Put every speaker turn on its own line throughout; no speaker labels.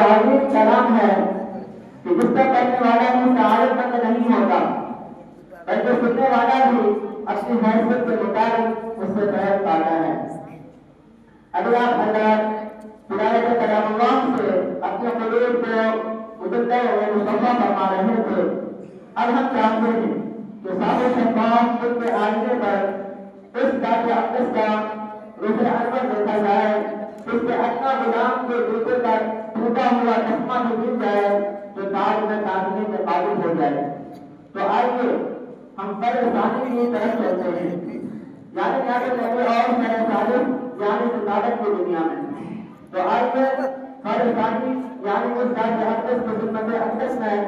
अजीब कलाम है कि जिसका पढ़ने वाला भी सआदतमंद नहीं होता, बल्कि सुनने वाला भी अपनी हैसियत के मुताबिक उससे फैज पाता है। अगर आप हजरत तिलावत कलामुल्लाह से अपने क़ुलूब को मुतद्दा व मुस्तफ़ा फरमा रहे थे, अब हम चाहते हैं कि सारे शैतान के आईने पर इस जात अक़दस का रूह अनवर देखा जाए, जिसके अन्ना गुलाम के जूते का टूटा हुआ चश्मा भी गिर जाए तो ताज में ताजने के काबिल हो जाए। तो आइए हम परेशानी की तरफ चलते हैं, यानी लगे और मेरे सालिम यानी रिसालत की दुनिया में। तो आइए परेशानी यानी उस जात अक़दस की खिदमत अक़दस में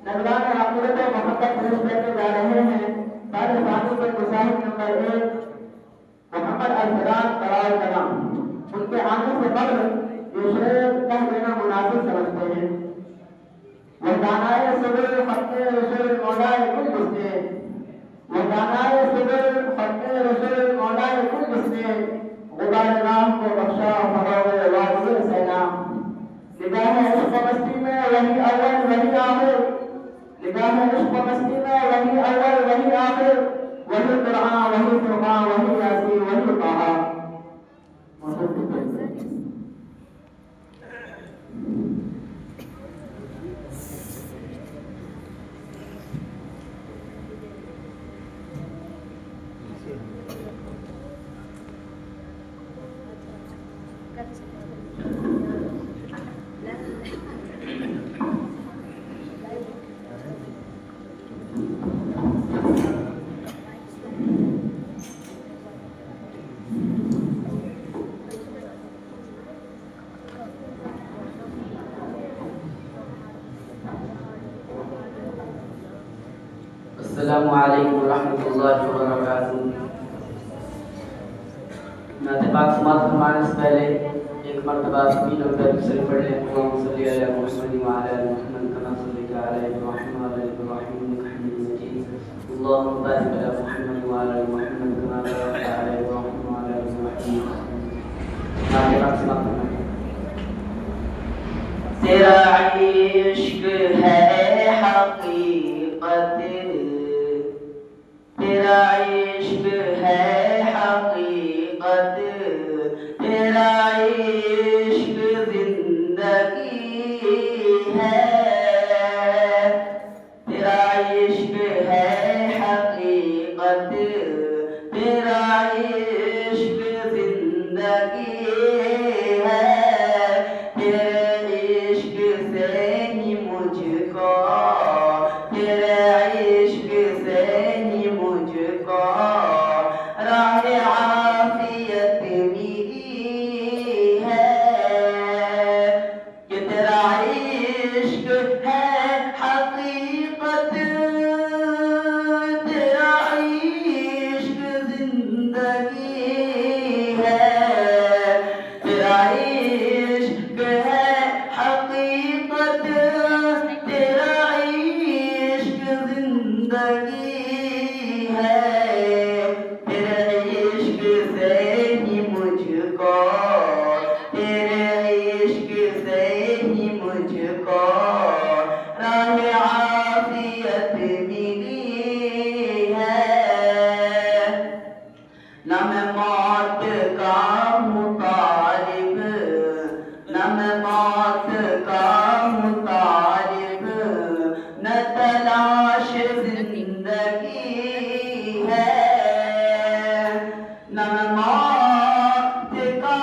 नज़रान आखिरत व मोहब्बत पेश करने जा रहे हैं। परेशानी के मुशाहिद नंबर 1 मोहम्मद अल-फराज करार कलाम। उनके आने से कब्ल ये शेर कह देना मुनासिब समझते हैं। वह दानाए सुबह फत्ते रसूल मौलाए कुल जिसने, वह दानाए सुबह फत्ते रसूल मौलाए कुल जिसने, गुबार नाम को बख्शा फरोगे वादिए सैना। निगाह इश्क़ मस्ती में वही अव्वल वही आखिर, निगाह इश्क़ मस्ती में वही अव्वल वही आखिर, वही कुरान वही फुरक़ान वही यासीन वही ताहा।
अस्सलामु अलैकुम रहमतुल्लाहि व बरकातुहू। नाते पाक समाप्त फरमाने से पहले एक मरतबा तीन और शरीफ पढ़ लें। अल्लाहुम्मा सल्ली अला मुहम्मद व अला आलि मुहम्मद कमा सल्लैता अला इब्राहीम व अला इब्राहीम इन्नका हमीदुम मजीद। अल्लाहुम्मा बारिक अला मुहम्मद व अला आलि मुहम्मद कमा बारकता अला इब्राहीम व अला आलि इब्राहीम। नाते पाक समाप्त फरमाने। तेरा इश्क है हकीकत, तेरा इश्क है हकीकत, तेरा इश्क जिंदगी है, तेरा इश्क है हकीकत, तेरा इश्क जिंदगी है। तेरे इश्क से ही मुझको, तेरे इश्क से ही मुझको राह आफियत मिली है। कि तेरा इश्क है हकीकत, तेरा इश्क जिंदगी है, तेरा इश्क है हकीकत, तेरा इश्क जिंदगी है। तेरे इश्क से ही मुझको, तेरे इश्क से ही मुझको राह आफियत मिली है। न मैं मौत का मुतालिब, न मैं मौत का मुतालिब, न तलाश जिंदगी है। न मैं मौत का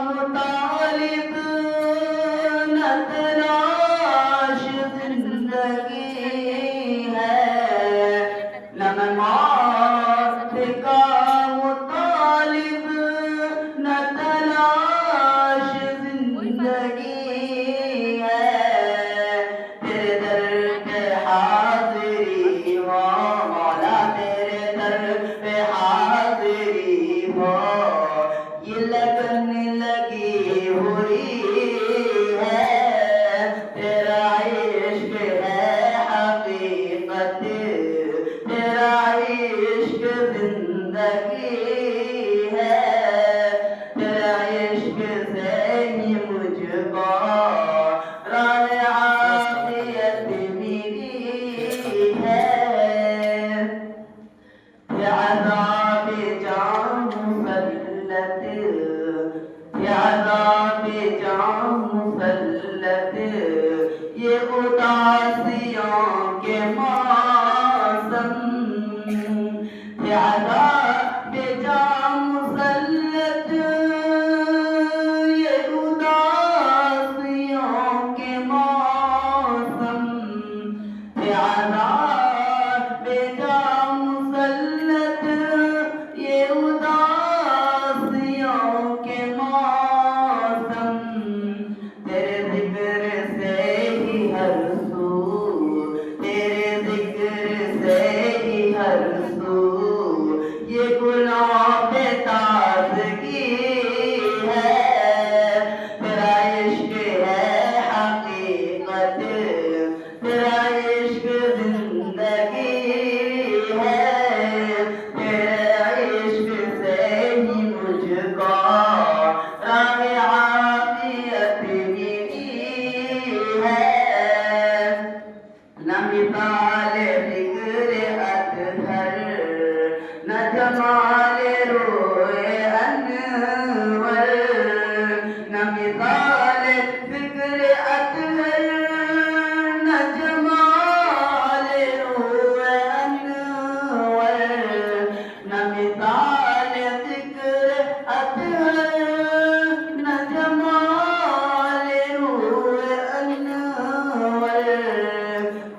मुतालिब, न तलाश जिंदगी है। न मैं मौत का मुतालिब, न तलाश जिंदगी
जाम मुसल्लत ये उदासियों के मौसम थे अज़ाब जाम मुसल्लत ये उदासियों के मौसम थे अज़ाब जाम मुसल्लत ये उदासियों के मौसम तेरे जिक्र से ही हर सू तेरे जिक्र से ही हर सू ये गुलों पे ताज़गी है तेरा इश्क है हकीकत तेरा इश्क जिंदगी है तेरा इश्क से ही मुझको राह आफियत मिली है न मिसाल फिक्र अतहर न जमाल रोए अनवर न मिसाल फिक्र अतहर न जमाल रोए अनवर न मिसाल फिक्र अतहर न जमाल रोए अनवर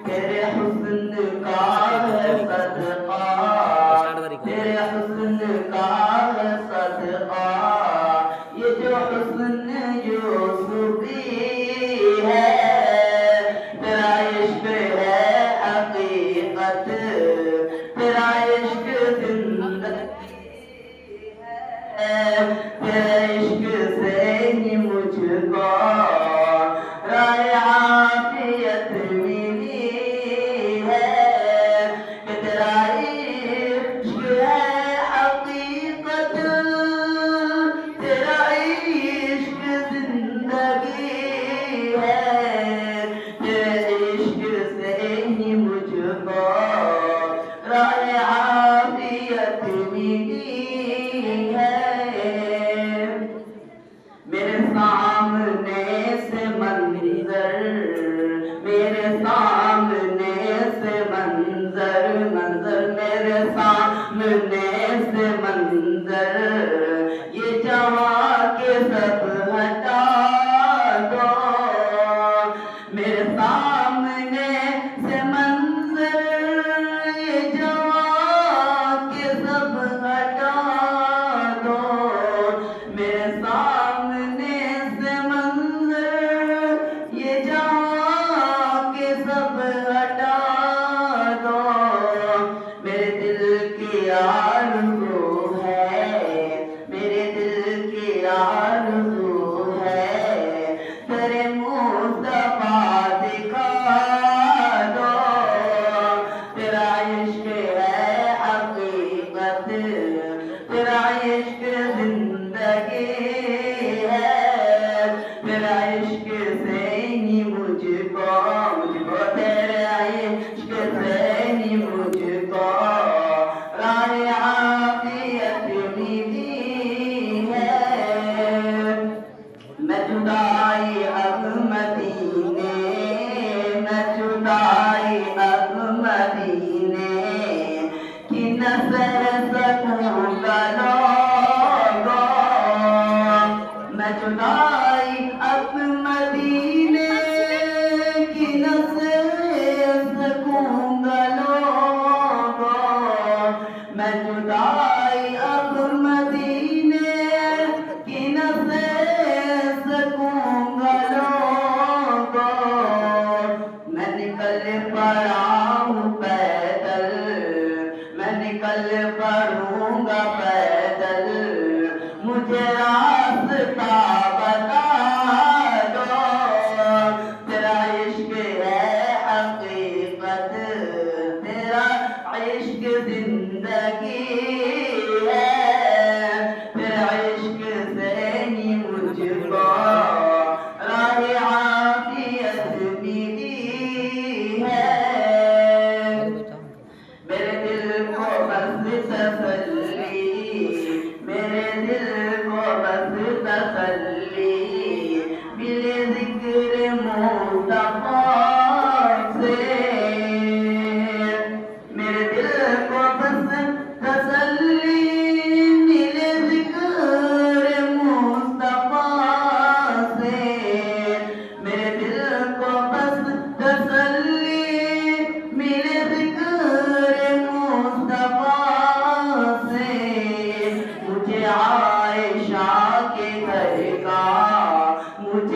तेरे हुस्न का है सदका तेरे हुस्न का है सदका ये जो हुस्न यूसुफी है तेरा इश्क है हकीकत तेरा इश्क जिंदगी है तेरे इश्क से ही मुझको राह आफियत मिली है कि तेरा इश्क है हकीकत तेरा इश्क जिंदगी है तेरे इश्क से ही मुझको राह आफियत मिली है मेरे सामने से मंजर मेरे सामने से मंजर मंजर मेरे सामने से मंजर ये जवां के सब हटा दो मेरे सामने से मंजर ये जवां के सब हटा दो मेरे सामने से मंजर ये जवां के सब हटा दो मेरे दिल की आरज़ू है मेरे दिल की आरज़ू है तेरे मुस्तफा दिखा दो तेरा इश्क है हकीकत तेरा इश्क जिंदगी है तेरा इश्क से ही मुझको तेरा इश्क से ही मुझको राह आफियत मिली है मैं जुदाई अब मदीने मैं जुदाई अब मदीने की न सह सकूंगा लोगो मैं जुदाई अब मदीने की न सह सकूंगा लोगो मैं जुदाई अब मदीने की न सह सकूंगा लोगो मैं निकल पड़ा हूँ पैदल मैं निकल पड़ूंगा पैदल मुझे रास्ता बता दो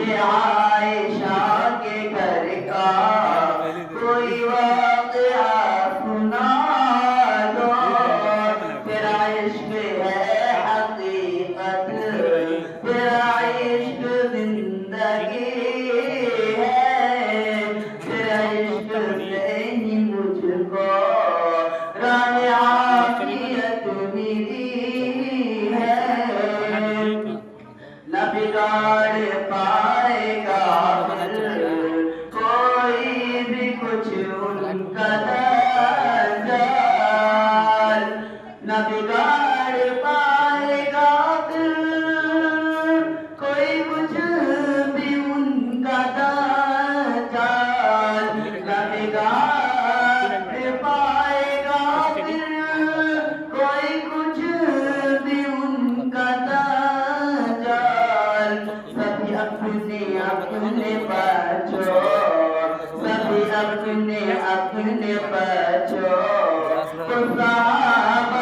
मुझे आयशा के घर का कोई वाक़या सुना दो, तेरा इश्क है हकीकत, तेरा इश्क जिंदगी है, तेरा इश्क से ही मुझको राह आफियत मिली है। न बिगाड़ पाएगा फिर कोई भी कुछ उनका दजाल, न बिगाड़ पाएगा फिर कोई कुछ भी उनका दजाल, न बिगाड़ पाएगा फिर कोई कुछ भी उनका दजाल। सभी अपने अपने बच्चों, सभी अपने अपने बच्चों को साहब